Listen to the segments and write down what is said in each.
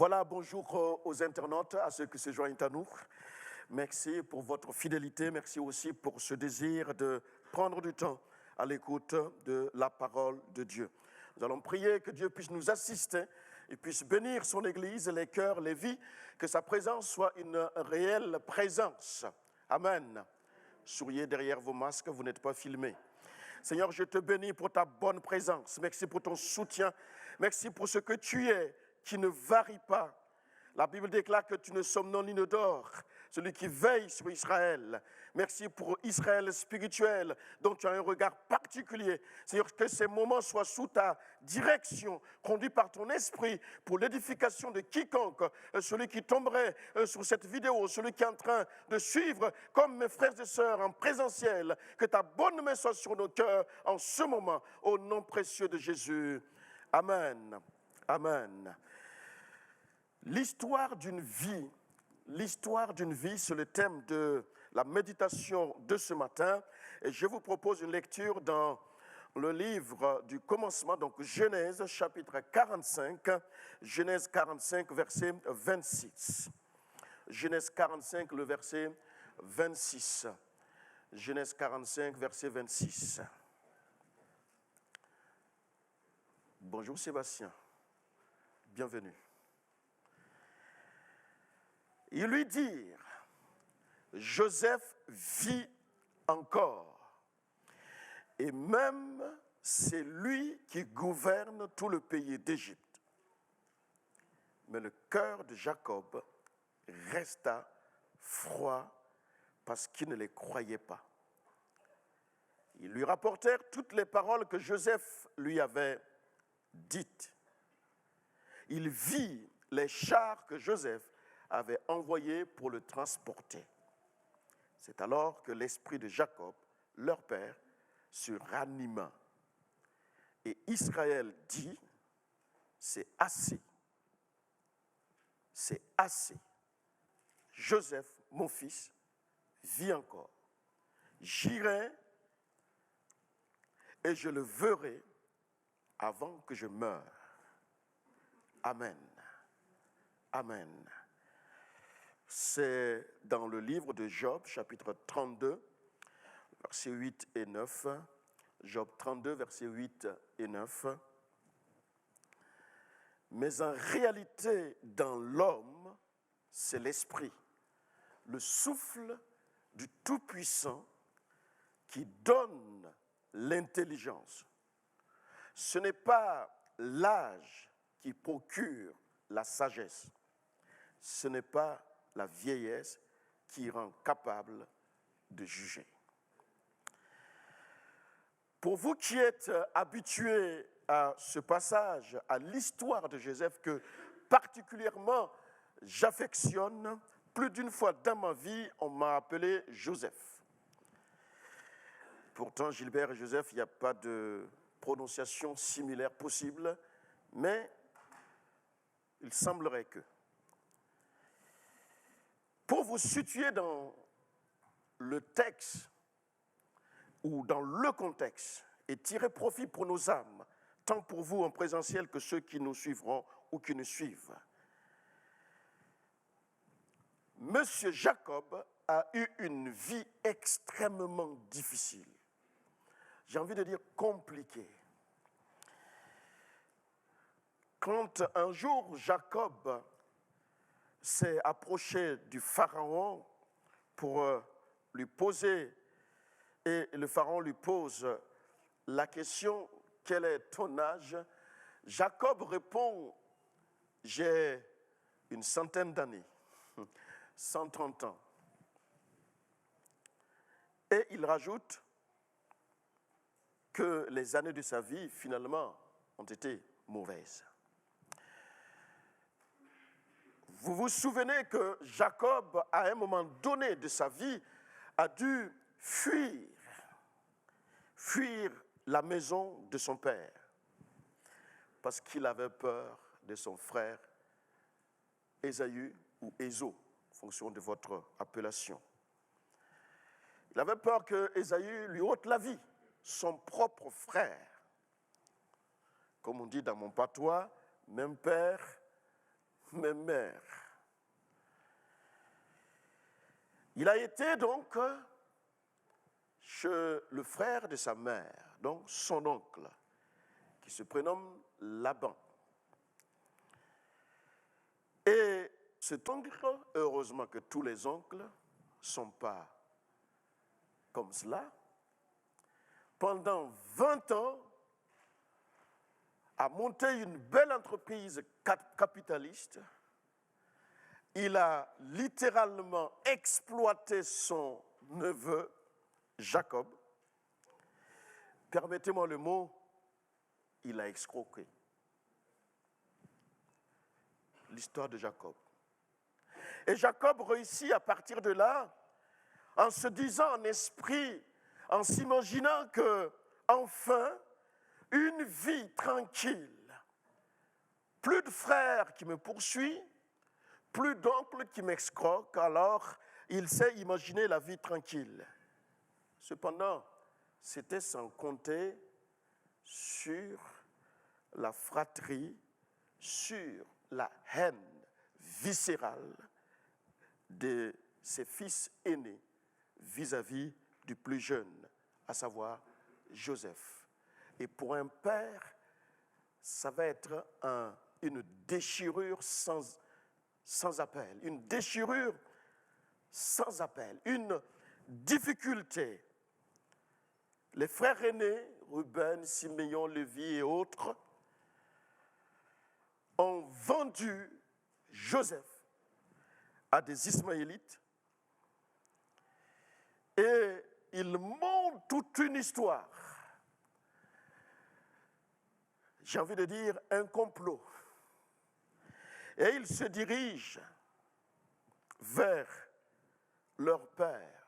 Voilà, bonjour aux internautes, à ceux qui se joignent à nous. Merci pour votre fidélité, merci aussi pour ce désir de prendre du temps à l'écoute de la parole de Dieu. Nous allons prier que Dieu puisse nous assister et puisse bénir son Église, les cœurs, les vies, que sa présence soit une réelle présence. Amen. Souriez derrière vos masques, vous n'êtes pas filmés. Seigneur, je te bénis pour ta bonne présence. Merci pour ton soutien. Merci pour ce que tu es, qui ne varie pas. La Bible déclare que tu ne sommes ni ne dors, celui qui veille sur Israël. Merci pour Israël spirituel, dont tu as un regard particulier. Seigneur, que ces moments soient sous ta direction, conduits par ton esprit, pour l'édification de quiconque, celui qui tomberait sur cette vidéo, celui qui est en train de suivre, comme mes frères et sœurs en présentiel, que ta bonne main soit sur nos cœurs en ce moment, au nom précieux de Jésus. Amen. Amen. L'histoire d'une vie, c'est le thème de la méditation de ce matin. Et je vous propose une lecture dans le livre du commencement, donc Genèse chapitre 45, Genèse 45, verset 26. Genèse 45, le verset 26. Genèse 45, verset 26. Bonjour Sébastien, bienvenue. Ils lui dirent, Joseph vit encore, et même c'est lui qui gouverne tout le pays d'Égypte. Mais le cœur de Jacob resta froid parce qu'il ne les croyait pas. Ils lui rapportèrent toutes les paroles que Joseph lui avait dites. Il vit les chars que Joseph avait envoyé pour le transporter. C'est alors que l'esprit de Jacob, leur père, se ranima. Et Israël dit, c'est assez. C'est assez. Joseph, mon fils, vit encore. J'irai et je le verrai avant que je meure. Amen. Amen. C'est dans le livre de Job, chapitre 32, versets 8 et 9. Job 32, versets 8 et 9. Mais en réalité, dans l'homme, c'est l'esprit, le souffle du Tout-Puissant qui donne l'intelligence. Ce n'est pas l'âge qui procure la sagesse. Ce n'est pas la vieillesse qui rend capable de juger. Pour vous qui êtes habitués à ce passage, à l'histoire de Joseph que particulièrement j'affectionne, plus d'une fois dans ma vie, on m'a appelé Joseph. Pourtant, Gilbert et Joseph, il n'y a pas de prononciation similaire possible, mais il semblerait que. Pour vous situer dans le texte ou dans le contexte et tirer profit pour nos âmes, tant pour vous en présentiel que ceux qui nous suivront ou qui nous suivent. Monsieur Jacob a eu une vie extrêmement difficile. J'ai envie de dire compliquée. Quand un jour Jacob s'est approché du pharaon pour lui poser, et le pharaon lui pose la question, quel est ton âge? Jacob répond, j'ai une centaine d'années, 130 ans. Et il rajoute que les années de sa vie, finalement, ont été mauvaises. Vous vous souvenez que Jacob, à un moment donné de sa vie, a dû fuir la maison de son père, parce qu'il avait peur de son frère Ésaü ou Ésaü, en fonction de votre appellation. Il avait peur que Ésaü lui ôte la vie, son propre frère. Comme on dit dans mon patois, même père, mes mères. Il a été donc chez le frère de sa mère, donc son oncle, qui se prénomme Laban. Et cet oncle, heureusement que tous les oncles ne sont pas comme cela, pendant 20 ans, a monté une belle entreprise capitaliste. Il a littéralement exploité son neveu, Jacob. Permettez-moi le mot, il a escroqué. L'histoire de Jacob. Et Jacob réussit à partir de là, en se disant en esprit, en s'imaginant que, enfin, une vie tranquille, plus de frères qui me poursuivent, plus d'oncles qui m'escroquent, alors il s'est imaginé la vie tranquille. Cependant, c'était sans compter sur la fratrie, sur la haine viscérale de ses fils aînés vis-à-vis du plus jeune, à savoir Joseph. Et pour un père, ça va être une déchirure sans appel, une déchirure sans appel, une difficulté. Les frères aînés, Ruben, Siméon, Lévi et autres, ont vendu Joseph à des Ismaélites et ils montent toute une histoire. J'ai envie de dire un complot. Et ils se dirigent vers leur père,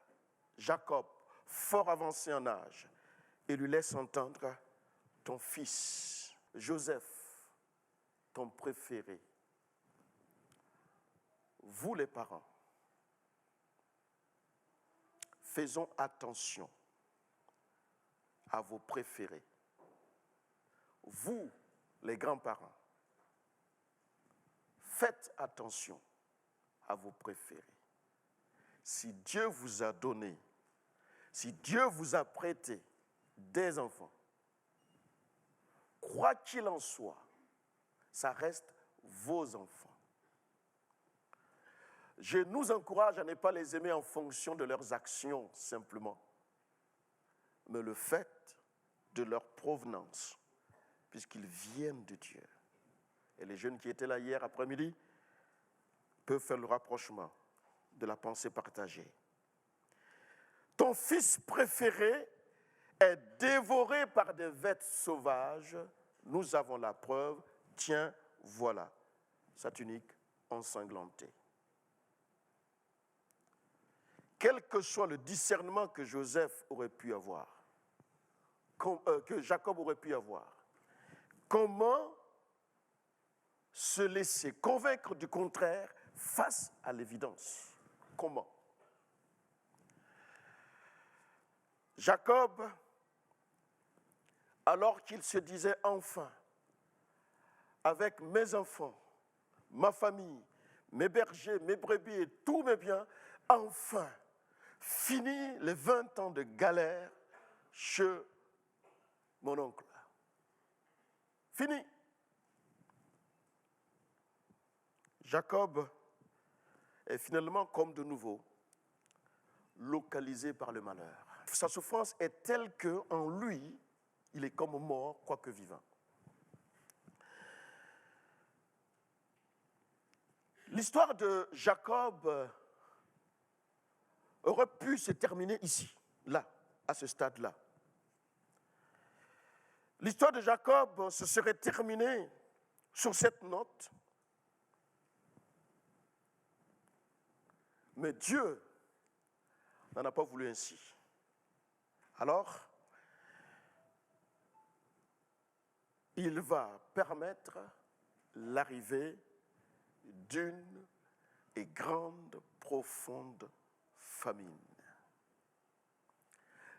Jacob, fort avancé en âge, et lui laissent entendre: ton fils, Joseph, ton préféré. Vous les parents, faisons attention à vos préférés. Vous, les grands-parents, faites attention à vos préférés. Si Dieu vous a donné, si Dieu vous a prêté des enfants, quoi qu'il en soit, ça reste vos enfants. Je nous encourage à ne pas les aimer en fonction de leurs actions simplement, mais le fait de leur provenance, puisqu'ils viennent de Dieu. Et les jeunes qui étaient là hier après-midi peuvent faire le rapprochement de la pensée partagée. Ton fils préféré est dévoré par des bêtes sauvages. Nous avons la preuve. Tiens, voilà sa tunique ensanglantée. Quel que soit le discernement que Joseph aurait pu avoir, que Jacob aurait pu avoir, comment se laisser convaincre du contraire face à l'évidence? Comment? Jacob, alors qu'il se disait enfin, avec mes enfants, ma famille, mes bergers, mes brebis et tous mes biens, enfin, fini les 20 ans de galère chez mon oncle. Fini. Jacob est finalement, comme de nouveau, localisé par le malheur. Sa souffrance est telle qu'en lui, il est comme mort, quoique vivant. L'histoire de Jacob aurait pu se terminer ici, là, à ce stade-là. L'histoire de Jacob se serait terminée sur cette note. Mais Dieu n'en a pas voulu ainsi. Alors, il va permettre l'arrivée d'une et grande, profonde famine.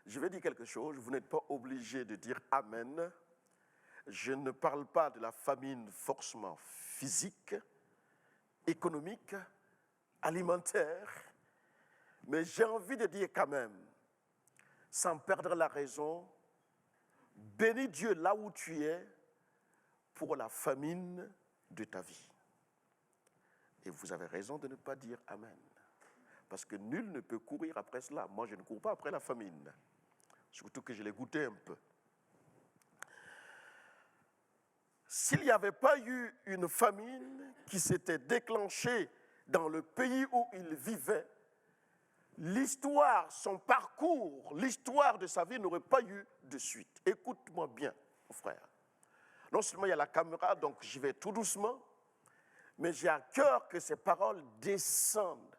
Je vais dire quelque chose, vous n'êtes pas obligé de dire Amen. Je ne parle pas de la famine forcément physique, économique, alimentaire, mais j'ai envie de dire quand même, sans perdre la raison, bénis Dieu là où tu es pour la famine de ta vie. Et vous avez raison de ne pas dire Amen. Parce que nul ne peut courir après cela. Moi, je ne cours pas après la famine. Surtout que je l'ai goûté un peu. S'il n'y avait pas eu une famine qui s'était déclenchée dans le pays où il vivait, l'histoire, son parcours, l'histoire de sa vie n'aurait pas eu de suite. Écoute-moi bien, mon frère. Non seulement il y a la caméra, donc j'y vais tout doucement, mais j'ai à cœur que ces paroles descendent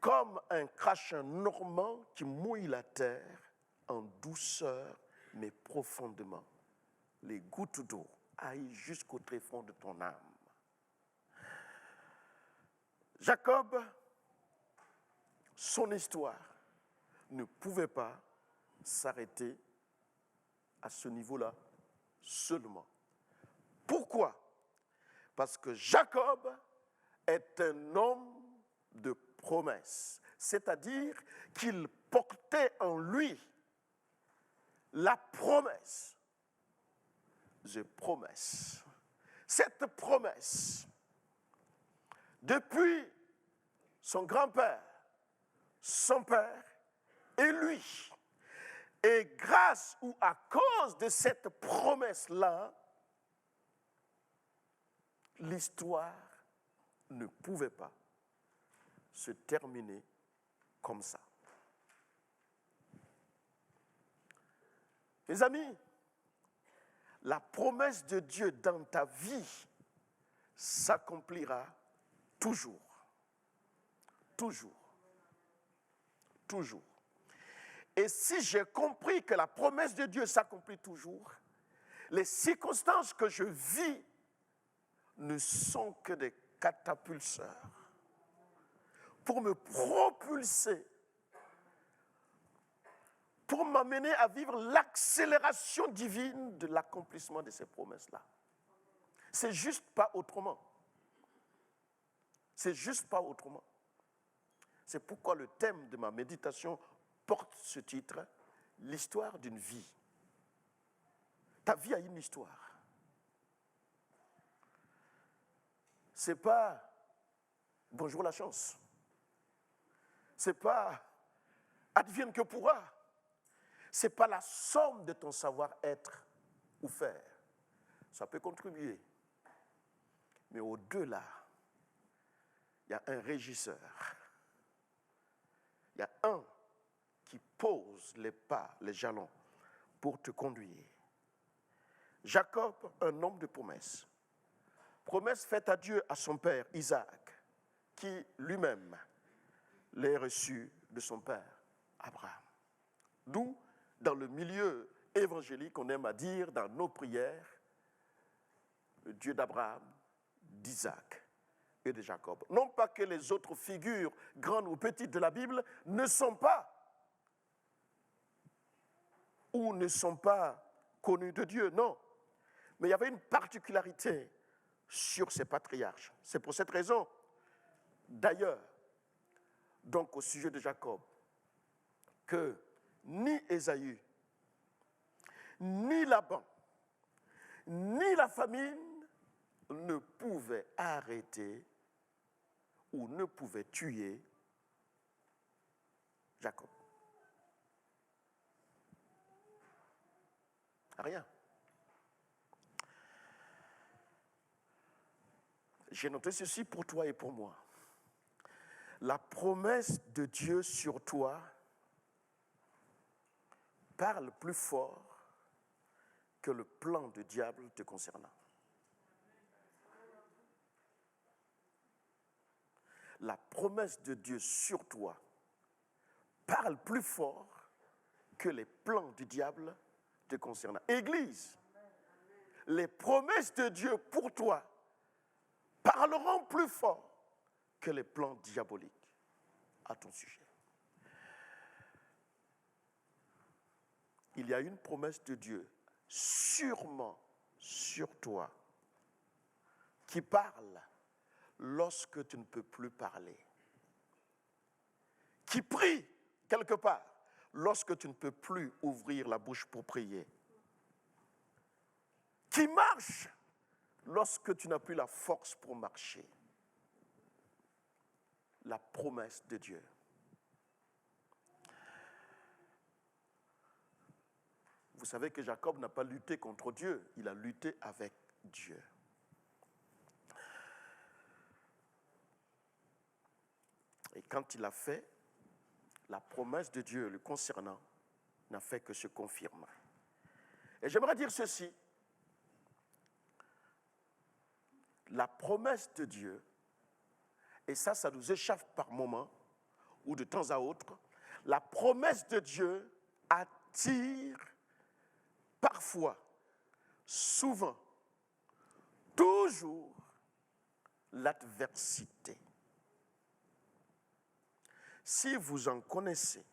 comme un crachin normand qui mouille la terre en douceur, mais profondément. Les gouttes d'eau aillent jusqu'au tréfonds de ton âme. Jacob, son histoire ne pouvait pas s'arrêter à ce niveau-là seulement. Pourquoi? Parce que Jacob est un homme de promesse, c'est-à-dire qu'il portait en lui la promesse. Cette promesse, depuis son grand-père, son père et lui, et grâce ou à cause de cette promesse-là, l'histoire ne pouvait pas se terminer comme ça. Mes amis, la promesse de Dieu dans ta vie s'accomplira toujours. Toujours. Toujours. Et si j'ai compris que la promesse de Dieu s'accomplit toujours, les circonstances que je vis ne sont que des catapulseurs pour me propulser, pour m'amener à vivre l'accélération divine de l'accomplissement de ces promesses-là. C'est juste pas autrement. C'est juste pas autrement. C'est pourquoi le thème de ma méditation porte ce titre, l'histoire d'une vie. Ta vie a une histoire. C'est pas bonjour la chance. C'est pas advienne que pourra. C'est pas la somme de ton savoir-être ou faire. Ça peut contribuer. Mais au-delà, il y a un régisseur. Il y a un qui pose les pas, les jalons pour te conduire. Jacob, un homme de promesse. Promesse faite à Dieu, à son père Isaac, qui lui-même l'ait reçu de son père Abraham. D'où, dans le milieu évangélique, on aime à dire dans nos prières, le Dieu d'Abraham, d'Isaac et de Jacob. Non pas que les autres figures, grandes ou petites de la Bible, ne sont pas ou ne sont pas connues de Dieu, non. Mais il y avait une particularité sur ces patriarches. C'est pour cette raison, d'ailleurs, donc au sujet de Jacob, que ni Ésaü, ni Laban, ni la famine ne pouvaient arrêter ou ne pouvaient tuer Jacob. Rien. J'ai noté ceci pour toi et pour moi. La promesse de Dieu sur toi parle plus fort que le plan du diable te concernant. La promesse de Dieu sur toi parle plus fort que les plans du diable te concernant. Église, les promesses de Dieu pour toi parleront plus fort que les plans diaboliques à ton sujet. Il y a une promesse de Dieu sûrement sur toi qui parle lorsque tu ne peux plus parler. Qui prie quelque part lorsque tu ne peux plus ouvrir la bouche pour prier. Qui marche lorsque tu n'as plus la force pour marcher. La promesse de Dieu. Vous savez que Jacob n'a pas lutté contre Dieu, il a lutté avec Dieu. Et quand il l'a fait, la promesse de Dieu le concernant n'a fait que se confirmer. Et j'aimerais dire ceci. La promesse de Dieu, et ça nous échappe par moments ou de temps à autre, la promesse de Dieu attire parfois, souvent, toujours l'adversité. Si vous en connaissez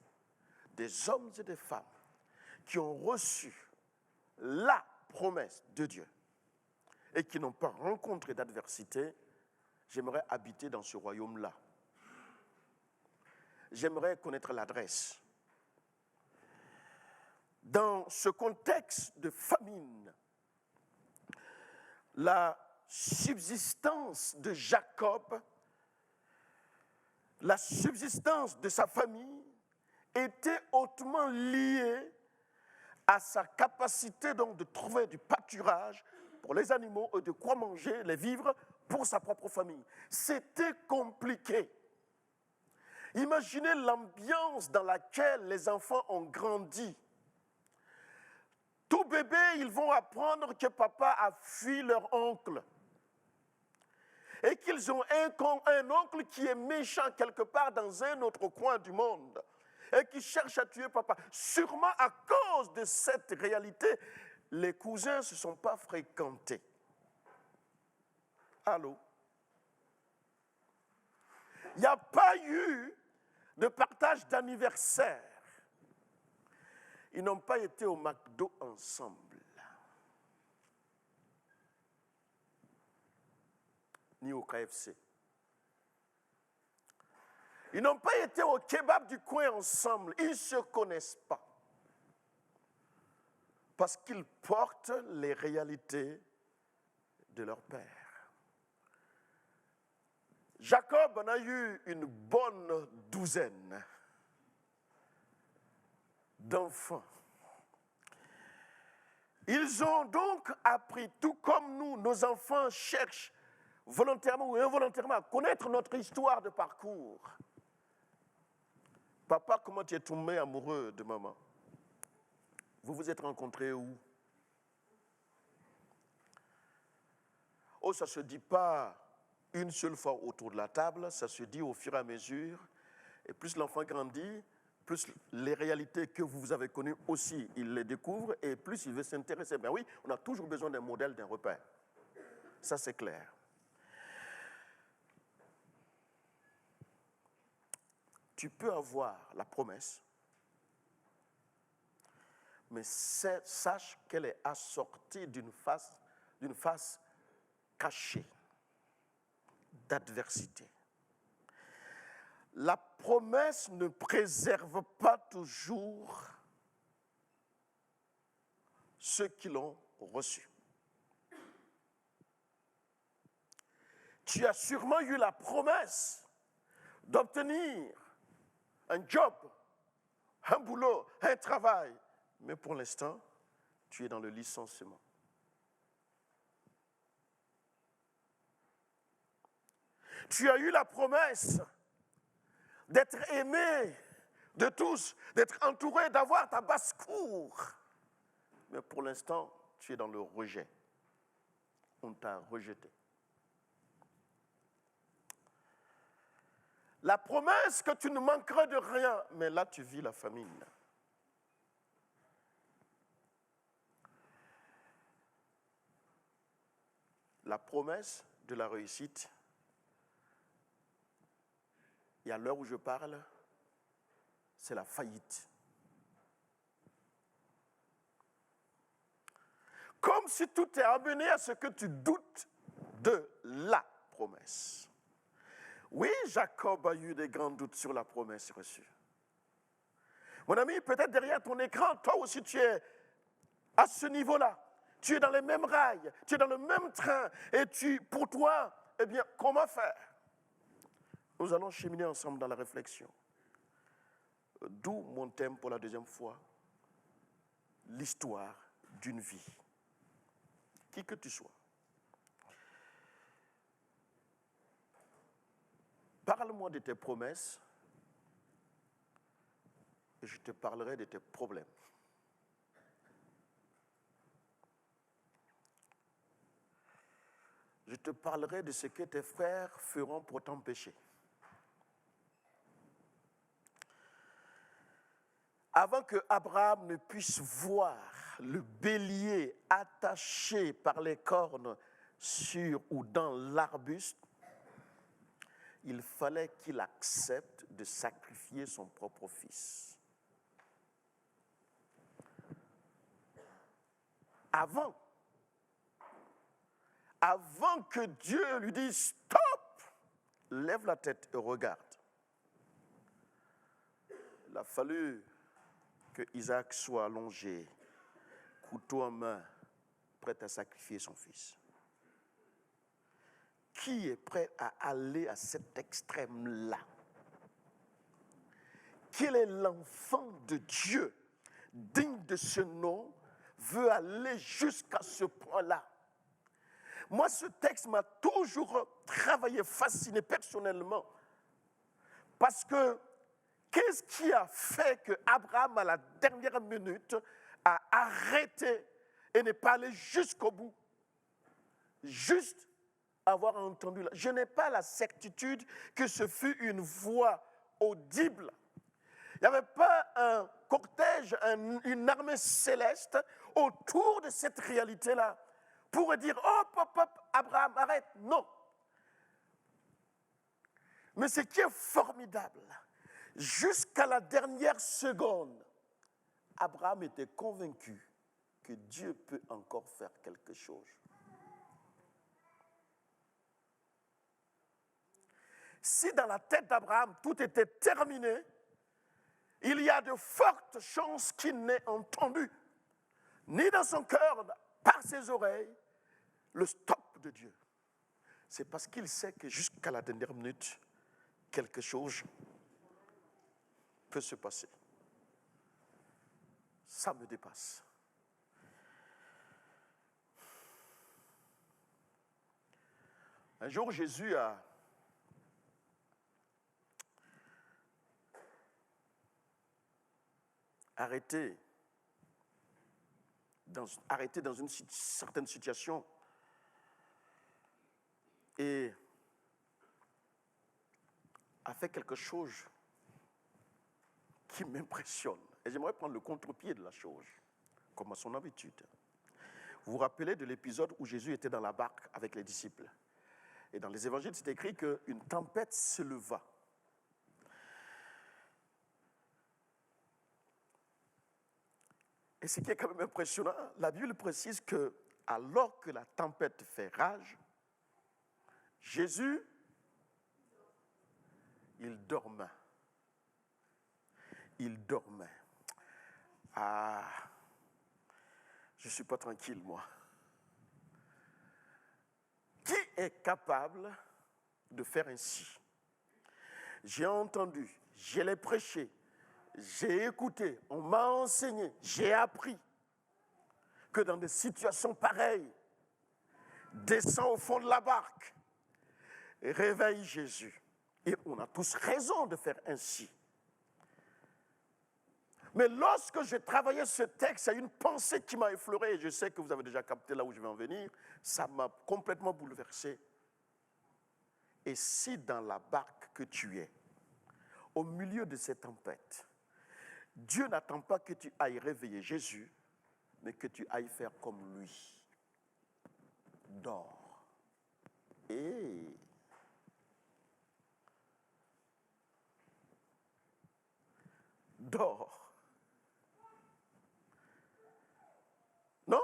des hommes et des femmes qui ont reçu la promesse de Dieu et qui n'ont pas rencontré d'adversité, j'aimerais habiter dans ce royaume-là. J'aimerais connaître l'adresse. Dans ce contexte de famine, la subsistance de Jacob, la subsistance de sa famille était hautement liée à sa capacité donc de trouver du pâturage pour les animaux et de quoi manger, les vivres pour sa propre famille. C'était compliqué. Imaginez l'ambiance dans laquelle les enfants ont grandi. Tout bébé, ils vont apprendre que papa a fui leur oncle. Et qu'ils ont un oncle qui est méchant quelque part dans un autre coin du monde. Et qui cherche à tuer papa. Sûrement à cause de cette réalité, les cousins ne se sont pas fréquentés. Allô? Il n'y a pas eu de partage d'anniversaire. Ils n'ont pas été au McDo ensemble. Ni au KFC. Ils n'ont pas été au kebab du coin ensemble. Ils ne se connaissent pas. Parce qu'ils portent les réalités de leur père. Jacob en a eu une bonne douzaine d'enfants. Ils ont donc appris, tout comme nous, nos enfants cherchent volontairement ou involontairement à connaître notre histoire de parcours. Papa, comment tu es tombé amoureux de maman? Vous vous êtes rencontrés où? Oh, ça ne se dit pas une seule fois autour de la table, ça se dit au fur et à mesure. Et plus l'enfant grandit, plus les réalités que vous avez connues aussi, il les découvre et plus il veut s'intéresser. Ben oui, on a toujours besoin d'un modèle, d'un repère. Ça, c'est clair. Tu peux avoir la promesse, mais sache qu'elle est assortie d'une face cachée d'adversité. La promesse ne préserve pas toujours ceux qui l'ont reçue. Tu as sûrement eu la promesse d'obtenir un job, un boulot, un travail. Mais pour l'instant, tu es dans le licenciement. Tu as eu la promesse d'être aimé de tous, d'être entouré, d'avoir ta basse-cour. Mais pour l'instant, tu es dans le rejet. On t'a rejeté. La promesse que tu ne manqueras de rien, mais là tu vis la famine. La promesse de la réussite, et à l'heure où je parle, c'est la faillite. Comme si tout est amené à ce que tu doutes de la promesse. Oui, Jacob a eu des grands doutes sur la promesse reçue. Mon ami, peut-être derrière ton écran, toi aussi tu es à ce niveau-là. Tu es dans les mêmes rails, tu es dans le même train, et pour toi, eh bien, comment faire? Nous allons cheminer ensemble dans la réflexion. D'où mon thème pour la deuxième fois, l'histoire d'une vie. Qui que tu sois. Parle-moi de tes promesses et je te parlerai de tes problèmes. Je te parlerai de ce que tes frères feront pour t'empêcher. Avant que Abraham ne puisse voir le bélier attaché par les cornes sur ou dans l'arbuste, il fallait qu'il accepte de sacrifier son propre fils. Avant que Dieu lui dise « Stop !» Lève la tête et regarde. Il a fallu que Isaac soit allongé, couteau en main, prêt à sacrifier son fils. Qui est prêt à aller à cet extrême-là? Quel est l'enfant de Dieu digne de ce nom veut aller jusqu'à ce point-là? Moi, ce texte m'a toujours travaillé, fasciné personnellement. Parce que, qu'est-ce qui a fait que Abraham, à la dernière minute, a arrêté et n'est pas allé jusqu'au bout? Juste avoir entendu. Je n'ai pas la certitude que ce fut une voix audible. Il n'y avait pas un cortège, une armée céleste autour de cette réalité-là pour dire « Hop, hop, hop, Abraham, arrête !» Non. Mais ce qui est formidable, jusqu'à la dernière seconde, Abraham était convaincu que Dieu peut encore faire quelque chose. Si dans la tête d'Abraham tout était terminé, il y a de fortes chances qu'il n'ait entendu, ni dans son cœur, par ses oreilles, le stop de Dieu. C'est parce qu'il sait que jusqu'à la dernière minute, quelque chose peut se passer. Ça me dépasse. Un jour, Jésus a arrêté dans une certaine situation et a fait quelque chose qui m'impressionne. Et j'aimerais prendre le contre-pied de la chose, comme à son habitude. Vous vous rappelez de l'épisode où Jésus était dans la barque avec les disciples. Et dans les évangiles, c'est écrit qu'une tempête se leva. Et ce qui est quand même impressionnant, la Bible précise que alors que la tempête fait rage, Jésus, il dormait. Il dormait. Ah, je ne suis pas tranquille, moi. Qui est capable de faire ainsi? J'ai entendu, je l'ai prêché, j'ai écouté, on m'a enseigné, j'ai appris que dans des situations pareilles, descends au fond de la barque et réveille Jésus. Et on a tous raison de faire ainsi. Mais lorsque j'ai travaillé ce texte, il y a une pensée qui m'a effleuré, et je sais que vous avez déjà capté là où je vais en venir, ça m'a complètement bouleversé. Et si dans la barque que tu es, au milieu de cette tempête, Dieu n'attend pas que tu ailles réveiller Jésus, mais que tu ailles faire comme lui. Dors. Et dors. Non?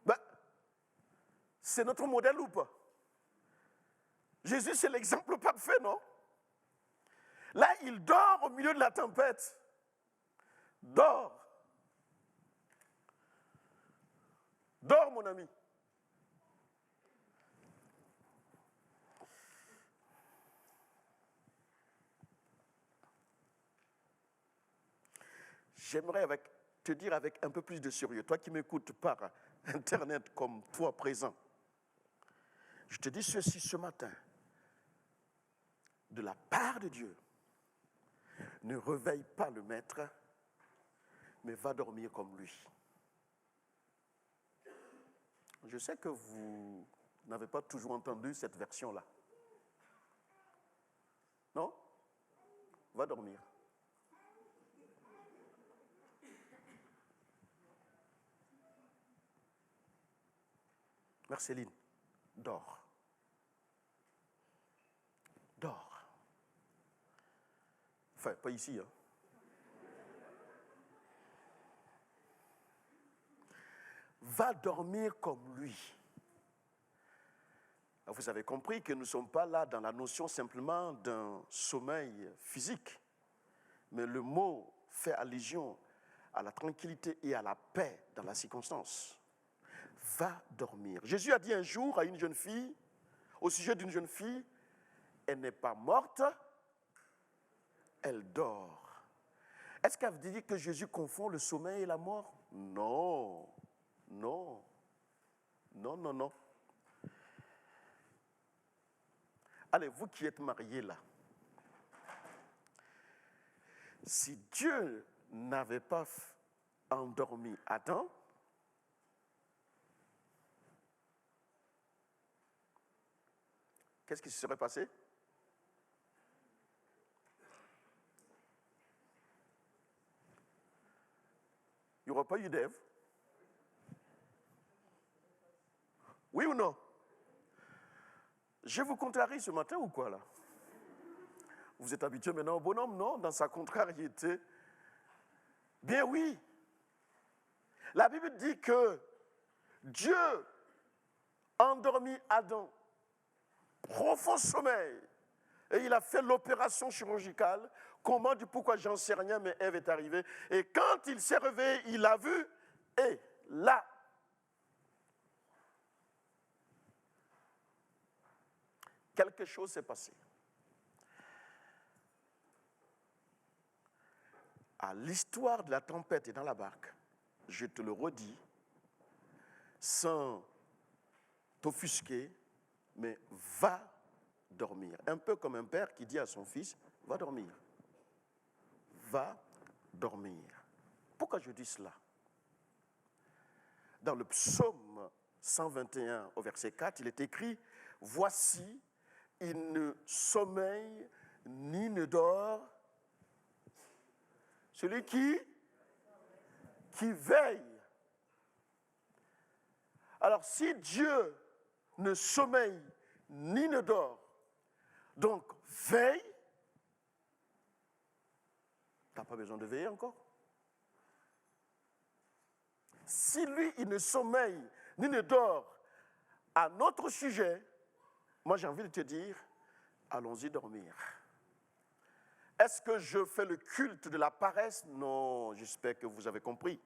Ben, c'est notre modèle ou pas? Jésus, c'est l'exemple parfait, non? Là, il dort au milieu de la tempête. Dors. Dors, mon ami. J'aimerais te dire avec un peu plus de sérieux, toi qui m'écoutes par Internet comme toi présent, je te dis ceci ce matin, de la part de Dieu, ne réveille pas le maître, mais va dormir comme lui. Je sais que vous n'avez pas toujours entendu cette version-là. Non? Va dormir. Marceline, dors. Dors. Enfin, pas ici, hein. Va dormir comme lui. Vous avez compris que nous ne sommes pas là dans la notion simplement d'un sommeil physique, mais le mot fait allusion à la tranquillité et à la paix dans la circonstance. Va dormir. Jésus a dit un jour à une jeune fille, au sujet d'une jeune fille, elle n'est pas morte, elle dort. Est-ce qu'elle veut dire que Jésus confond le sommeil et la mort? Non, non, non, non, non. Allez, vous qui êtes mariés là, si Dieu n'avait pas endormi Adam, qu'est-ce qui se serait passé? Il n'y aurait pas eu d'Ève. Oui ou non? Je vous contrarie ce matin ou quoi là? Vous êtes habitué maintenant au bonhomme, non? Dans sa contrariété. Bien oui. La Bible dit que Dieu a endormi Adam, profond sommeil, et il a fait l'opération chirurgicale. Comment, du pourquoi, j'en sais rien, mais Ève est arrivée. Et quand il s'est réveillé, il a vu, et là, quelque chose s'est passé. À l'histoire de la tempête et dans la barque, je te le redis, sans t'offusquer, mais va dormir. Un peu comme un père qui dit à son fils, va dormir. Va dormir. Pourquoi je dis cela? Dans le psaume 121 au verset 4, il est écrit, voici, il ne sommeille ni ne dort, celui qui veille. Alors si Dieu ne sommeille ni ne dort, donc veille, tu n'as pas besoin de veiller encore. Si lui, il ne sommeille ni ne dort à notre sujet, moi j'ai envie de te dire, allons-y dormir. Est-ce que je fais le culte de la paresse? Non, j'espère que vous avez compris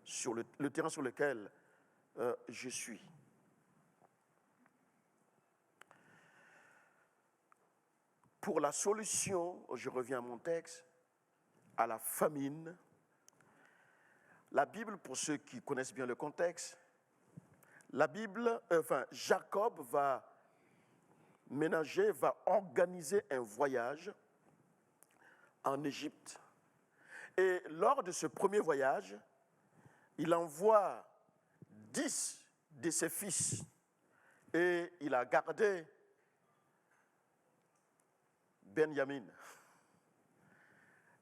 sur le terrain sur lequel je suis. Pour la solution, je reviens à mon texte, à la famine, la Bible, pour ceux qui connaissent bien le contexte, Jacob va organiser un voyage en Égypte. Et lors de ce premier voyage, il envoie 10 de ses fils et il a gardé Benjamin.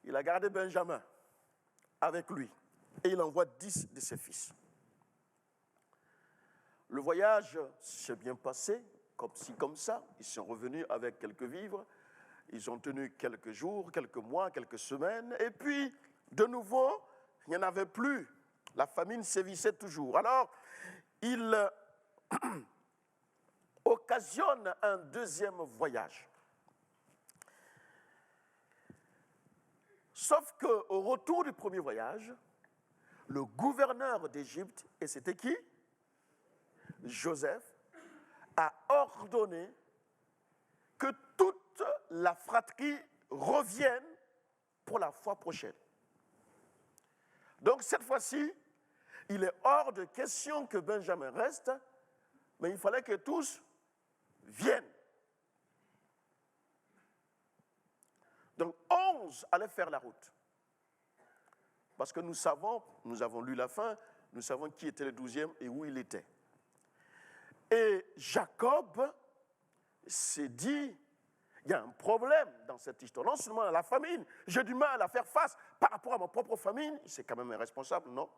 Il a gardé Benjamin avec lui et il envoie 10 de ses fils. Le voyage s'est bien passé, comme ci, comme ça. Ils sont revenus avec quelques vivres. Ils ont tenu quelques jours, quelques mois, quelques semaines. Et puis, de nouveau, il n'y en avait plus. La famine sévissait toujours. Alors, occasionne un deuxième voyage. Sauf qu'au retour du premier voyage, le gouverneur d'Égypte, et c'était qui? Joseph, a ordonné que toute la fratrie revienne pour la fois prochaine. Donc cette fois-ci, il est hors de question que Benjamin reste, mais il fallait que tous viennent. Donc 11 allaient faire la route. Parce que nous avons lu la fin, nous savons qui était le 12e et où il était. Et Jacob s'est dit, il y a un problème dans cette histoire. Non seulement la famine, j'ai du mal à faire face par rapport à ma propre famine, c'est quand même irresponsable, non?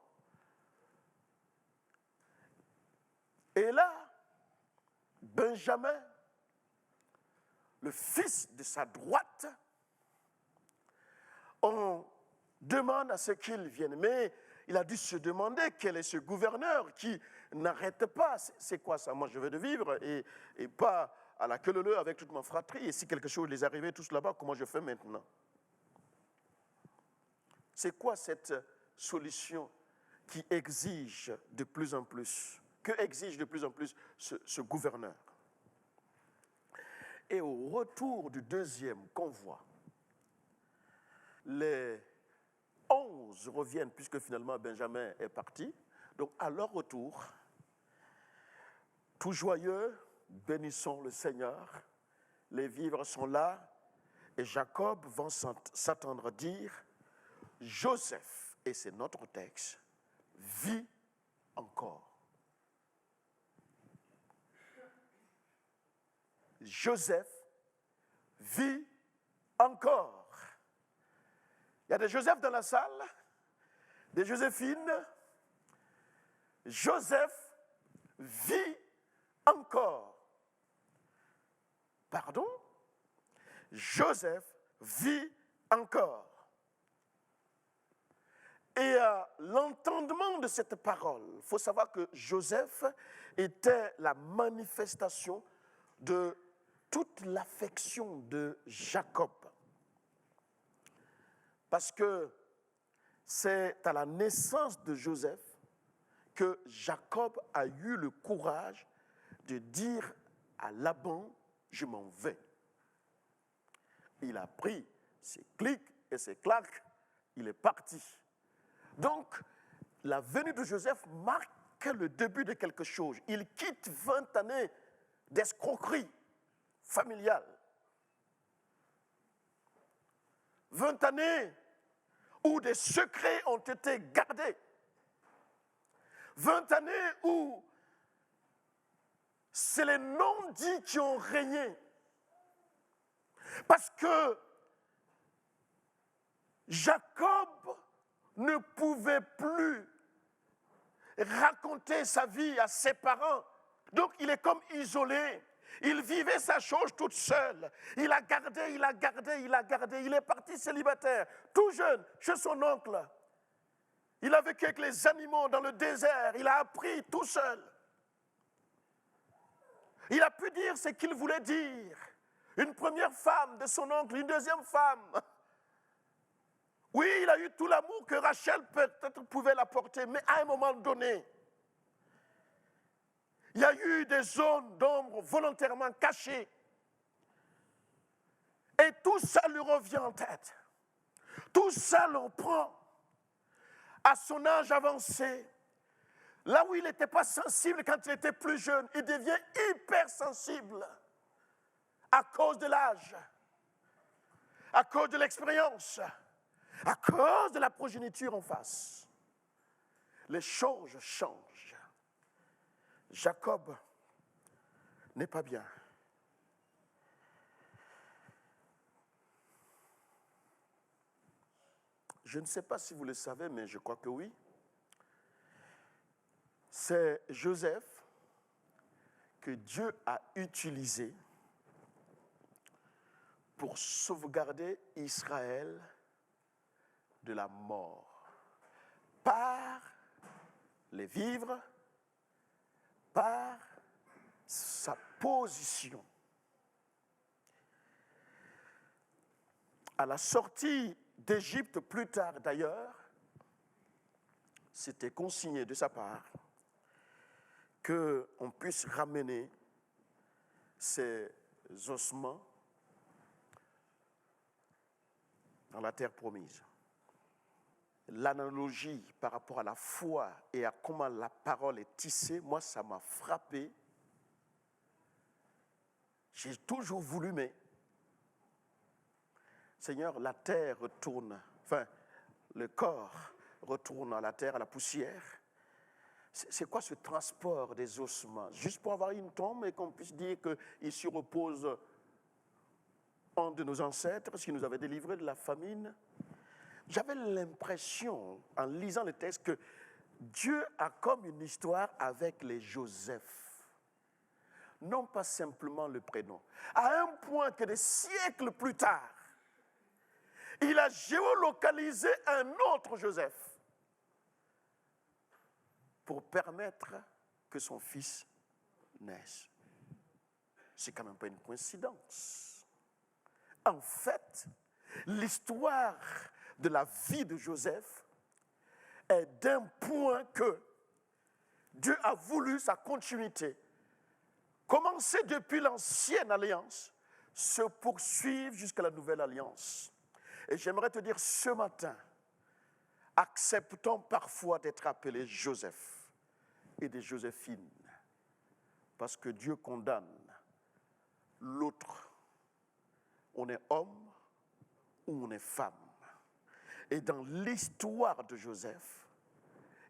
Et là, Benjamin, le fils de sa droite, on demande à ce qu'il vienne. Mais il a dû se demander quel est ce gouverneur qui n'arrête pas. C'est quoi ça? Moi, je veux de vivre et pas à la queue leu avec toute ma fratrie. Et si quelque chose les arrivait tous là-bas, comment je fais maintenant? C'est quoi cette solution qui exige de plus en plus, que exige de plus en plus ce gouverneur? Et au retour du deuxième convoi, les 11 reviennent, puisque finalement Benjamin est parti. Donc à leur retour, tout joyeux, bénissons le Seigneur, les vivres sont là, et Jacob va s'attendre à dire, Joseph, et c'est notre texte, vit encore. Joseph vit encore. Il y a des Joseph dans la salle, des Joséphines. Joseph vit encore. Pardon? Joseph vit encore. Et à l'entendement de cette parole, il faut savoir que Joseph était la manifestation de toute l'affection de Jacob. Parce que c'est à la naissance de Joseph que Jacob a eu le courage de dire à Laban, je m'en vais. Il a pris ses clics et ses claques, il est parti. Donc, la venue de Joseph marque le début de quelque chose. Il quitte 20 années d'escroquerie familiale. 20 années où des secrets ont été gardés. 20 années où c'est les non-dits qui ont régné. Parce que Jacob ne pouvait plus raconter sa vie à ses parents. Donc il est comme isolé. Il vivait sa chose toute seule. Il a gardé. Il est parti célibataire, tout jeune, chez son oncle. Il a vécu avec les animaux dans le désert. Il a appris tout seul. Il a pu dire ce qu'il voulait dire. Une première femme de son oncle, une deuxième femme. Oui, il a eu tout l'amour que Rachel peut-être pouvait l'apporter, mais à un moment donné, il y a eu des zones d'ombre volontairement cachées. Et tout ça lui revient en tête. Tout ça le prend. À son âge avancé, là où il n'était pas sensible quand il était plus jeune, il devient hypersensible à cause de l'âge, à cause de l'expérience, à cause de la progéniture en face. Les choses changent. Jacob n'est pas bien. Je ne sais pas si vous le savez, mais je crois que oui. C'est Joseph que Dieu a utilisé pour sauvegarder Israël de la mort par les vivres, par sa position. À la sortie d'Égypte, plus tard d'ailleurs, c'était consigné de sa part qu'on puisse ramener ces ossements dans la terre promise. L'analogie par rapport à la foi et à comment la parole est tissée, moi, ça m'a frappé. J'ai toujours voulu, mais Seigneur, la terre retourne, enfin, le corps retourne à la terre, à la poussière. C'est quoi ce transport des ossements? Juste pour avoir une tombe et qu'on puisse dire qu'ici repose un de nos ancêtres qui nous avait délivrés de la famine. J'avais l'impression, en lisant le texte, que Dieu a comme une histoire avec les Joseph. Non pas simplement le prénom. À un point que des siècles plus tard, il a géolocalisé un autre Joseph pour permettre que son fils naisse. C'est quand même pas une coïncidence. En fait, l'histoire de la vie de Joseph est d'un point que Dieu a voulu sa continuité, commencer depuis l'ancienne alliance, se poursuivre jusqu'à la nouvelle alliance. Et j'aimerais te dire ce matin, acceptons parfois d'être appelés Joseph et des Joséphines, parce que Dieu condamne l'autre. On est homme ou on est femme. Et dans l'histoire de Joseph,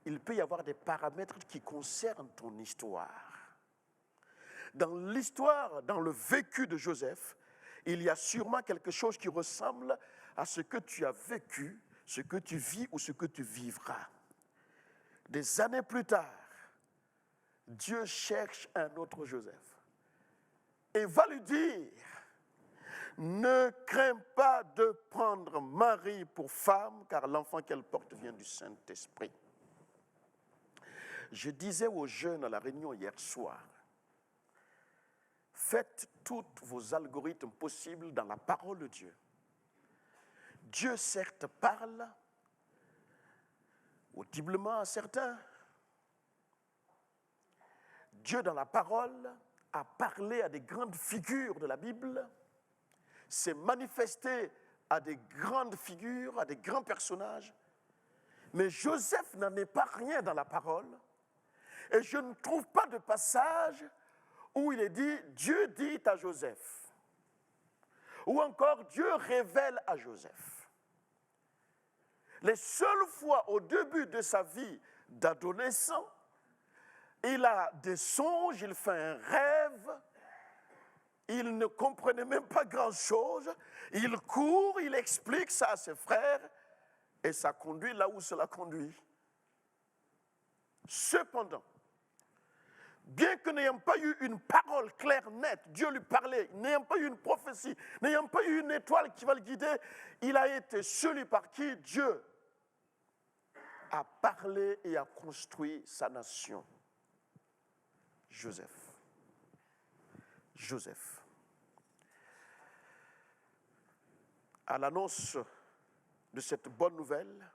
il peut y avoir des paramètres qui concernent ton histoire. Dans l'histoire, dans le vécu de Joseph, il y a sûrement quelque chose qui ressemble à ce que tu as vécu, ce que tu vis ou ce que tu vivras. Des années plus tard, Dieu cherche un autre Joseph et va lui dire, ne crains pas de prendre Marie pour femme, car l'enfant qu'elle porte vient du Saint-Esprit. Je disais aux jeunes à la réunion hier soir, faites tous vos algorithmes possibles dans la parole de Dieu. Dieu certes parle audiblement à certains. Dieu dans la parole a parlé à des grandes figures de la Bible, s'est manifesté à des grandes figures, à des grands personnages. Mais Joseph n'en est pas rien dans la parole. Et je ne trouve pas de passage où il est dit « Dieu dit à Joseph » ou encore « Dieu révèle à Joseph ». Les seules fois au début de sa vie d'adolescent, il a des songes, il fait un rêve, il ne comprenait même pas grand-chose, il court, il explique ça à ses frères, et ça conduit là où cela conduit. Cependant, bien que n'ayant pas eu une parole claire, nette, Dieu lui parlait, n'ayant pas eu une prophétie, n'ayant pas eu une étoile qui va le guider, il a été celui par qui Dieu a parlé et a construit sa nation. Joseph. Joseph. À l'annonce de cette bonne nouvelle,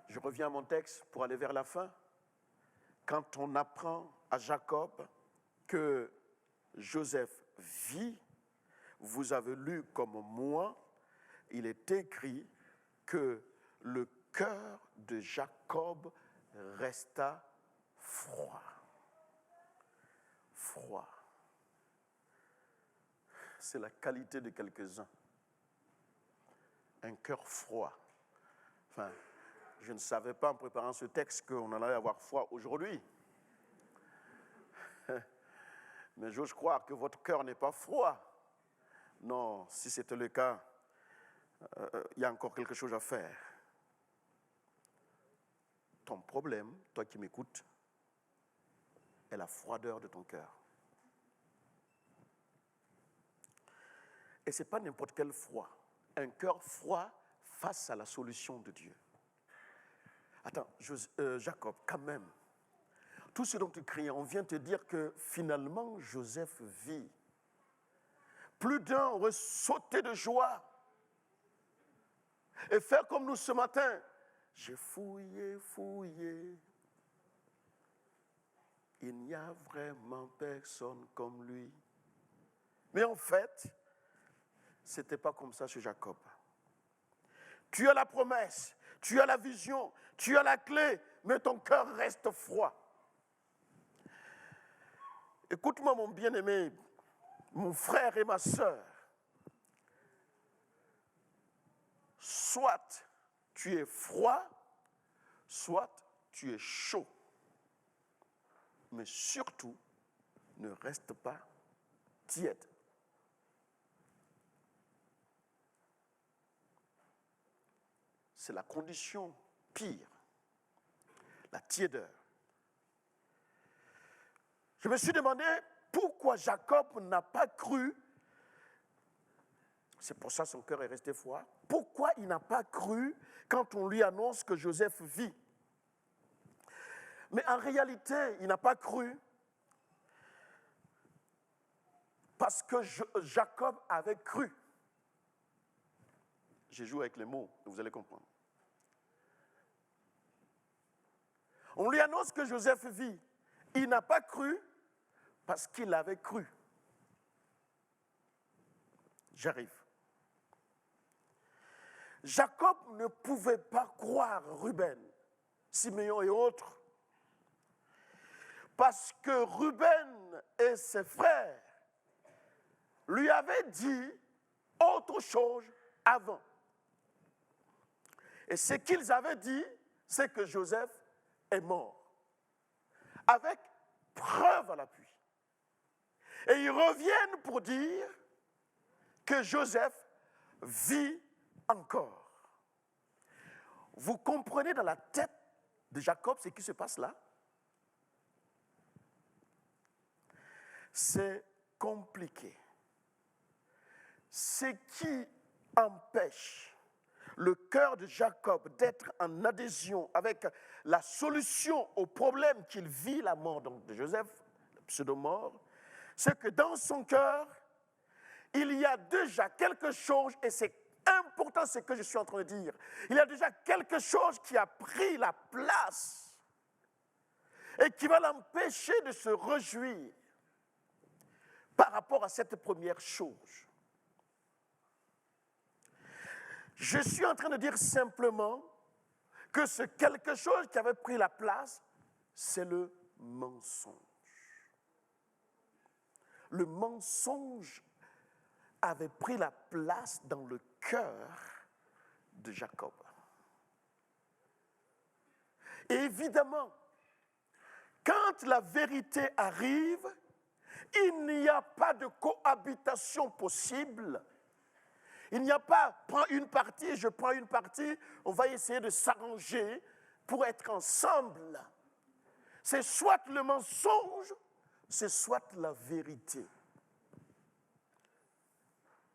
je reviens à mon texte pour aller vers la fin. Quand on apprend à Jacob que Joseph vit, vous avez lu comme moi, il est écrit que le cœur de Jacob resta froid. Froid. C'est la qualité de quelques-uns. Un cœur froid. Enfin, je ne savais pas en préparant ce texte qu'on allait avoir froid aujourd'hui. Mais j'ose croire que votre cœur n'est pas froid. Non, si c'était le cas, il y a encore quelque chose à faire. Ton problème, toi qui m'écoutes, est la froideur de ton cœur. Et ce n'est pas n'importe quel froid. Un cœur froid face à la solution de Dieu. Attends, Jacob, quand même, tout ce dont tu criais, on vient te dire que finalement Joseph vit. Plus d'un aurait sauté de joie et faire comme nous ce matin. J'ai fouillé, fouillé. Il n'y a vraiment personne comme lui. Mais en fait, ce n'était pas comme ça chez Jacob. Tu as la promesse, tu as la vision, tu as la clé, mais ton cœur reste froid. Écoute-moi, mon bien-aimé, mon frère et ma sœur. Soit tu es froid, soit tu es chaud. Mais surtout, ne reste pas tiède. C'est la condition pire, la tiédeur. Je me suis demandé pourquoi Jacob n'a pas cru, c'est pour ça que son cœur est resté froid, pourquoi il n'a pas cru quand on lui annonce que Joseph vit. Mais en réalité, il n'a pas cru parce que Jacob avait cru. J'ai joué avec les mots, vous allez comprendre. On lui annonce que Joseph vit. Il n'a pas cru parce qu'il avait cru. J'arrive. Jacob ne pouvait pas croire Ruben, Siméon et autres, parce que Ruben et ses frères lui avaient dit autre chose avant. Et ce qu'ils avaient dit, c'est que Joseph est mort, avec preuve à l'appui. Et ils reviennent pour dire que Joseph vit encore. Vous comprenez dans la tête de Jacob ce qui se passe là? C'est compliqué. Ce qui empêche le cœur de Jacob d'être en adhésion avec la solution au problème qu'il vit, la mort donc de Joseph, le pseudo-mort, c'est que dans son cœur, il y a déjà quelque chose, et c'est important ce que je suis en train de dire, il y a déjà quelque chose qui a pris la place et qui va l'empêcher de se réjouir par rapport à cette première chose. Je suis en train de dire simplement que ce quelque chose qui avait pris la place, c'est le mensonge. Le mensonge avait pris la place dans le cœur de Jacob. Et évidemment, quand la vérité arrive, il n'y a pas de cohabitation possible. Il n'y a pas, prends une partie, je prends une partie, on va essayer de s'arranger pour être ensemble. C'est soit le mensonge, c'est soit la vérité.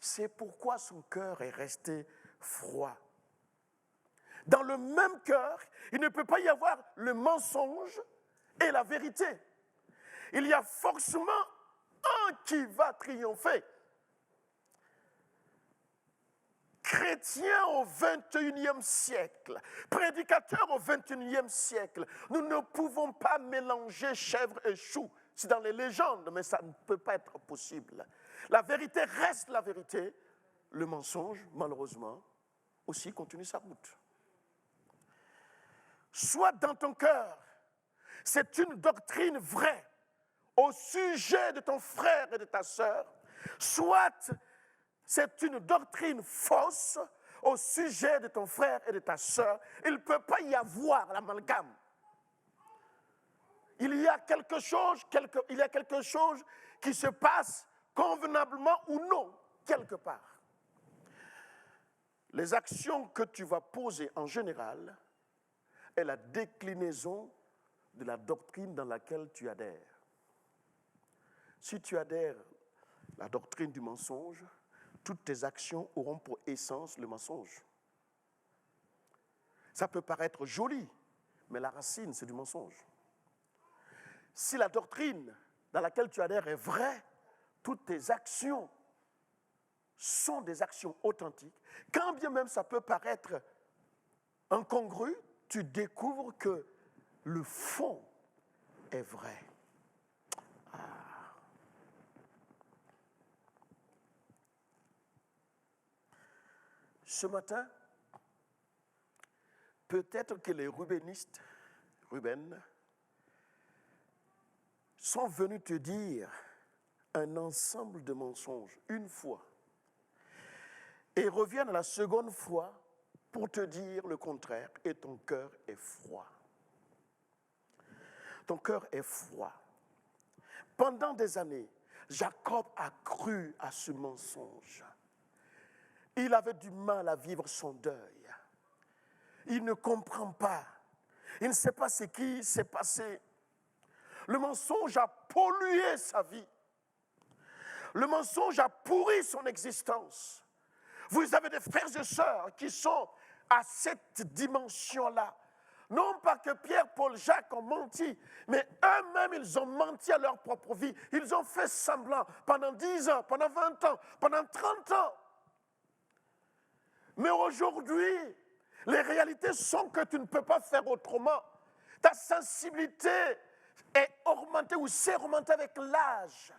C'est pourquoi son cœur est resté froid. Dans le même cœur, il ne peut pas y avoir le mensonge et la vérité. Il y a forcément un qui va triompher. Chrétiens au XXIe siècle, prédicateurs au XXIe siècle, nous ne pouvons pas mélanger chèvre et chou. C'est dans les légendes, mais ça ne peut pas être possible. La vérité reste la vérité. Le mensonge, malheureusement, aussi continue sa route. Soit dans ton cœur, c'est une doctrine vraie au sujet de ton frère et de ta sœur, soit c'est une doctrine fausse au sujet de ton frère et de ta sœur. Il ne peut pas y avoir l'amalgame. Il y a quelque chose qui se passe convenablement ou non, quelque part. Les actions que tu vas poser en général est la déclinaison de la doctrine dans laquelle tu adhères. Si tu adhères à la doctrine du mensonge, toutes tes actions auront pour essence le mensonge. Ça peut paraître joli, mais la racine, c'est du mensonge. si la doctrine dans laquelle tu adhères est vraie, toutes tes actions sont des actions authentiques. Quand bien même ça peut paraître incongru, tu découvres que le fond est vrai. Ce matin, peut-être que les Rubénistes, Ruben, sont venus te dire un ensemble de mensonges une fois et reviennent la seconde fois pour te dire le contraire et ton cœur est froid. Ton cœur est froid. Pendant des années, Jacob a cru à ce mensonge. Il avait du mal à vivre son deuil. Il ne comprend pas. Il ne sait pas ce qui s'est passé. Le mensonge a pollué sa vie. Le mensonge a pourri son existence. Vous avez des frères et sœurs qui sont à cette dimension-là. Non pas que Pierre, Paul, Jacques ont menti, mais eux-mêmes, ils ont menti à leur propre vie. Ils ont fait semblant pendant 10 ans, pendant 20 ans, pendant 30 ans. Mais aujourd'hui, les réalités sont que tu ne peux pas faire autrement. Ta sensibilité est augmentée ou s'est augmentée avec l'âge.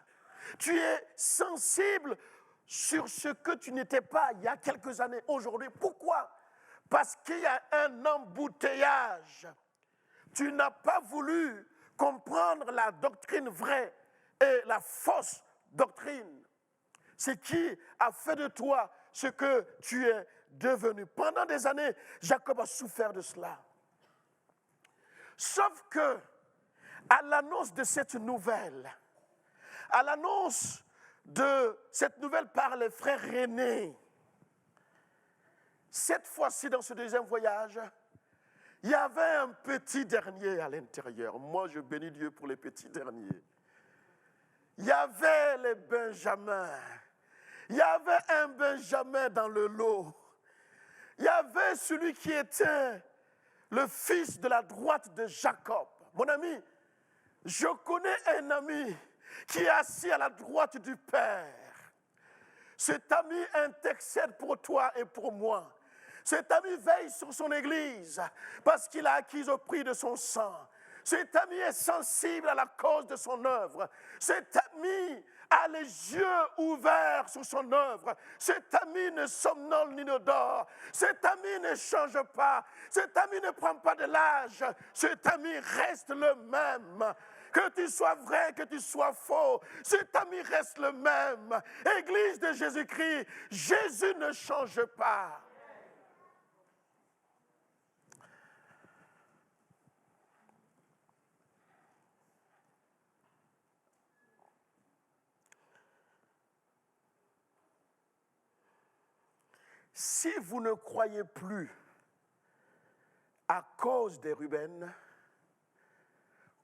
Tu es sensible sur ce que tu n'étais pas il y a quelques années. Aujourd'hui, pourquoi? Parce qu'il y a un embouteillage. Tu n'as pas voulu comprendre la doctrine vraie et la fausse doctrine. C'est qui a fait de toi ce que tu es devenu. Pendant des années, Jacob a souffert de cela. Sauf que, à l'annonce de cette nouvelle, à l'annonce de cette nouvelle par les frères René, cette fois-ci, dans ce deuxième voyage, il y avait un petit dernier à l'intérieur. Moi, je bénis Dieu pour les petits derniers. Il y avait les Benjamins. Il y avait un Benjamin dans le lot. Il y avait celui qui était le fils de la droite de Jacob. Mon ami, je connais un ami qui est assis à la droite du Père. Cet ami intercède pour toi et pour moi. Cet ami veille sur son Église parce qu'il a acquis au prix de son sang. Cet ami est sensible à la cause de son œuvre. Cet ami a les yeux ouverts sur son œuvre. Cet ami ne somnole ni ne dort. Cet ami ne change pas. Cet ami ne prend pas de l'âge. Cet ami reste le même. Que tu sois vrai, que tu sois faux, cet ami reste le même. Église de Jésus-Christ, Jésus ne change pas. Si vous ne croyez plus à cause des Ruben,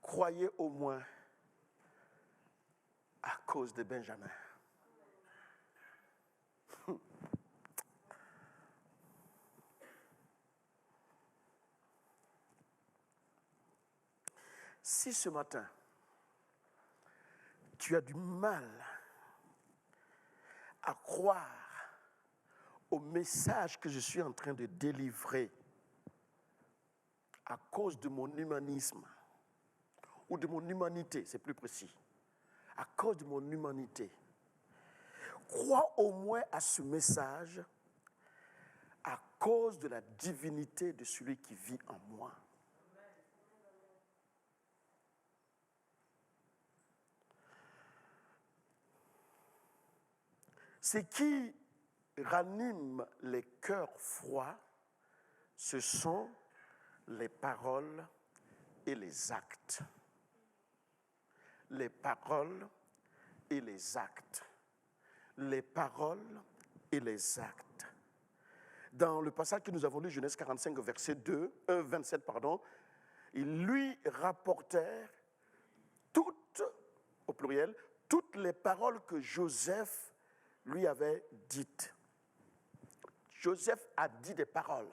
croyez au moins à cause de Benjamin. Si ce matin, tu as du mal à croire au message que je suis en train de délivrer à cause de mon humanisme, ou de mon humanité, c'est plus précis, à cause de mon humanité, crois au moins à ce message à cause de la divinité de celui qui vit en moi. Ce qui ranime les cœurs froids, ce sont les paroles et les actes. Les paroles et les actes. Les paroles et les actes. Dans le passage que nous avons lu, Genèse 45, verset 27, ils lui rapportèrent toutes, au pluriel, toutes les paroles que Joseph lui avait dites. Joseph a dit des paroles.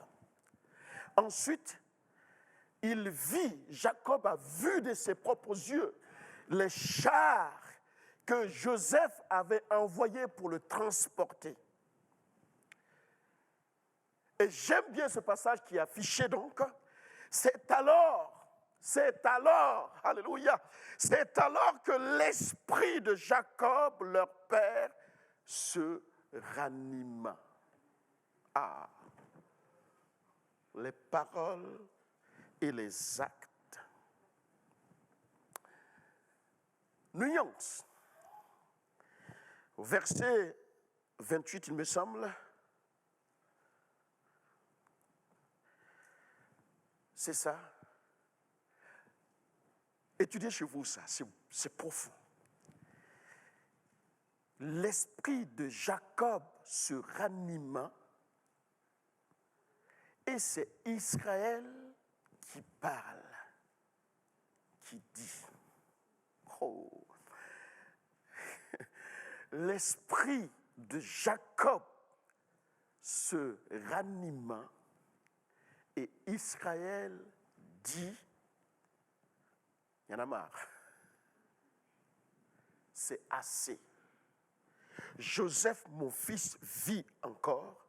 Ensuite, Jacob a vu de ses propres yeux les chars que Joseph avait envoyés pour le transporter. Et j'aime bien ce passage qui est affiché donc. C'est alors, alléluia, c'est alors que l'esprit de Jacob, leur père, se ranima. Ah, les paroles et les actes. Nuance. Au verset 28, il me semble, c'est ça. Étudiez chez vous ça, c'est profond. L'esprit de Jacob se ranima et c'est Israël qui parle, qui dit. Oh. L'esprit de Jacob se ranima et Israël dit, il y en a marre, c'est assez. Joseph, mon fils, vit encore,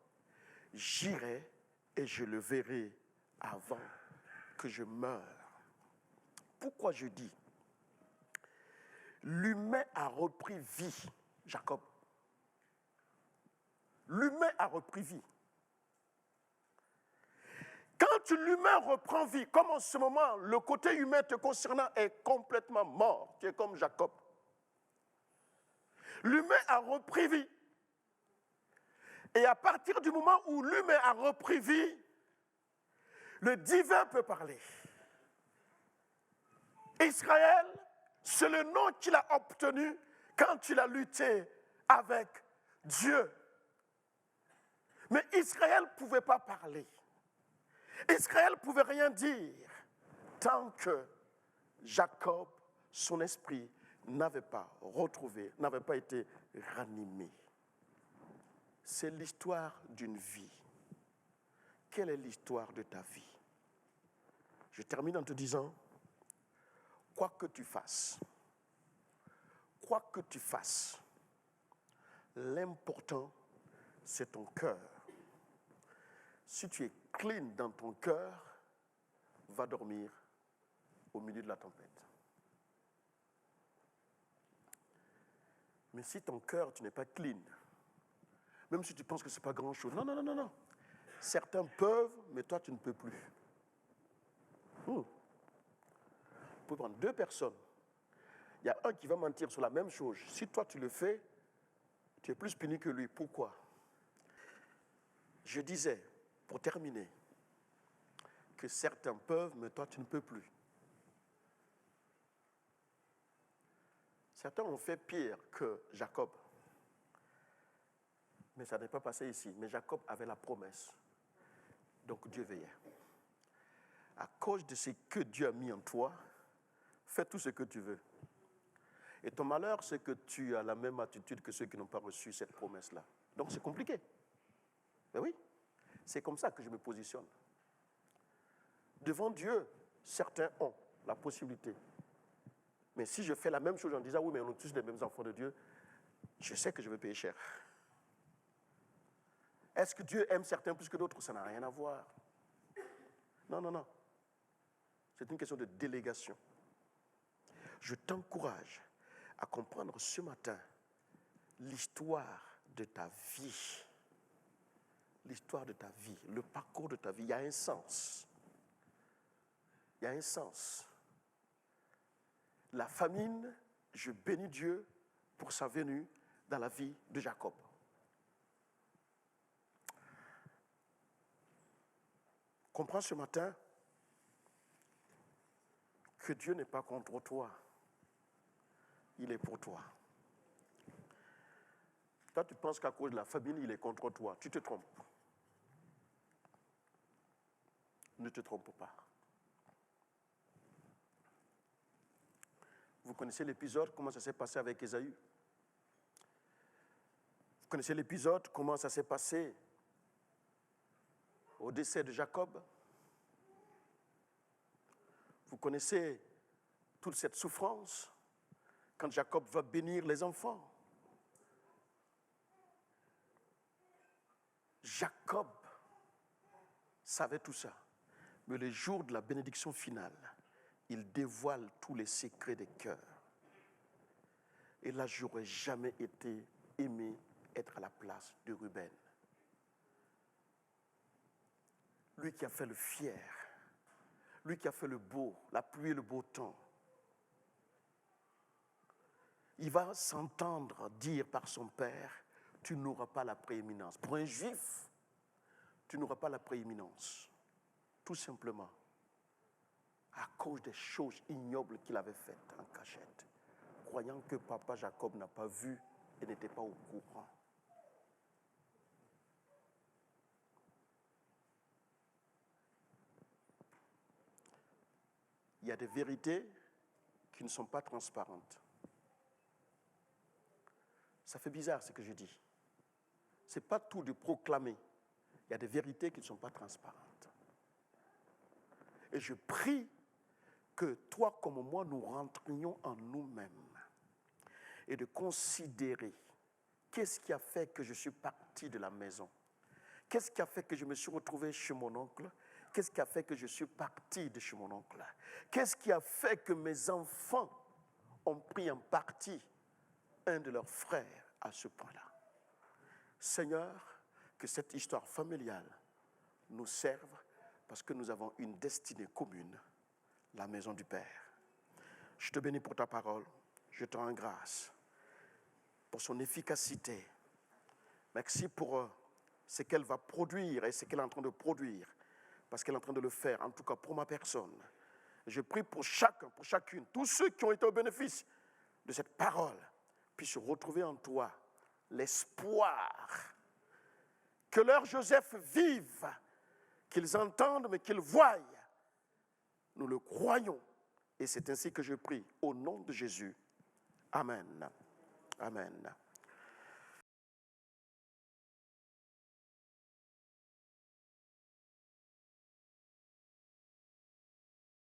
j'irai et je le verrai avant que je meure. Pourquoi je dis, l'humain a repris vie, Jacob. L'humain a repris vie. Quand l'humain reprend vie, comme en ce moment, le côté humain te concernant est complètement mort, tu es comme Jacob. L'humain a repris vie. Et à partir du moment où l'humain a repris vie, le divin peut parler. Israël, c'est le nom qu'il a obtenu quand il a lutté avec Dieu. Mais Israël ne pouvait pas parler. Israël ne pouvait rien dire tant que Jacob, son esprit, n'avait pas retrouvé, n'avait pas été ranimé. C'est l'histoire d'une vie. Quelle est l'histoire de ta vie? Je termine en te disant, quoi que tu fasses, l'important, c'est ton cœur. Si tu es clean dans ton cœur, va dormir au milieu de la tempête. Mais si ton cœur, tu n'es pas clean, même si tu penses que ce n'est pas grand-chose, non. Certains peuvent, mais toi, tu ne peux plus. Vous pouvez prendre deux personnes. Il y a un qui va mentir sur la même chose. Si toi, tu le fais, tu es plus puni que lui. Pourquoi? Je disais, pour terminer, que certains peuvent, mais toi, tu ne peux plus. Certains ont fait pire que Jacob. Mais ça n'est pas passé ici. Mais Jacob avait la promesse. Donc Dieu veillait. À cause de ce que Dieu a mis en toi, fais tout ce que tu veux. Et ton malheur, c'est que tu as la même attitude que ceux qui n'ont pas reçu cette promesse-là. Donc c'est compliqué. Mais oui, c'est comme ça que je me positionne. Devant Dieu, certains ont la possibilité. Mais si je fais la même chose en disant, oui, mais on est tous les mêmes enfants de Dieu, je sais que je vais payer cher. Est-ce que Dieu aime certains plus que d'autres? Ça n'a rien à voir. Non. C'est une question de délégation. Je t'encourage à comprendre ce matin l'histoire de ta vie. L'histoire de ta vie, le parcours de ta vie. Il y a un sens. Il y a un sens. La famine, je bénis Dieu pour sa venue dans la vie de Jacob. Comprends ce matin que Dieu n'est pas contre toi. Il est pour toi. Toi, tu penses qu'à cause de la famine, il est contre toi. Tu te trompes. Ne te trompe pas. Vous connaissez l'épisode, comment ça s'est passé avec Ésaü? Vous connaissez l'épisode, comment ça s'est passé au décès de Jacob? Vous connaissez toute cette souffrance quand Jacob va bénir les enfants. Jacob savait tout ça. Mais le jour de la bénédiction finale, il dévoile tous les secrets des cœurs. Et là, j'aurais jamais été aimé être à la place de Ruben. Lui qui a fait le fier, lui qui a fait le beau, la pluie et le beau temps. Il va s'entendre dire par son père, tu n'auras pas la prééminence. Pour un juif, tu n'auras pas la prééminence. Tout simplement, à cause des choses ignobles qu'il avait faites en cachette, croyant que papa Jacob n'a pas vu et n'était pas au courant. Il y a des vérités qui ne sont pas transparentes. Ça fait bizarre ce que je dis. Ce n'est pas tout de proclamer. Il y a des vérités qui ne sont pas transparentes. Et je prie que toi comme moi, nous rentrions en nous-mêmes et de considérer qu'est-ce qui a fait que je suis parti de la maison. Qu'est-ce qui a fait que je me suis retrouvé chez mon oncle? Qu'est-ce qui a fait que je suis parti de chez mon oncle? Qu'est-ce qui a fait que mes enfants ont pris en partie un de leurs frères à ce point-là? Seigneur, que cette histoire familiale nous serve parce que nous avons une destinée commune, la maison du Père. Je te bénis pour ta parole. Je te rends grâce pour son efficacité. Merci pour ce qu'elle va produire et ce qu'elle est en train de produire, parce qu'elle est en train de le faire, en tout cas pour ma personne. Je prie pour chacun, pour chacune, tous ceux qui ont été au bénéfice de cette parole, puissent retrouver en toi l'espoir que leur Joseph vive, qu'ils entendent mais qu'ils voient. Nous le croyons et c'est ainsi que je prie au nom de Jésus. Amen. Amen.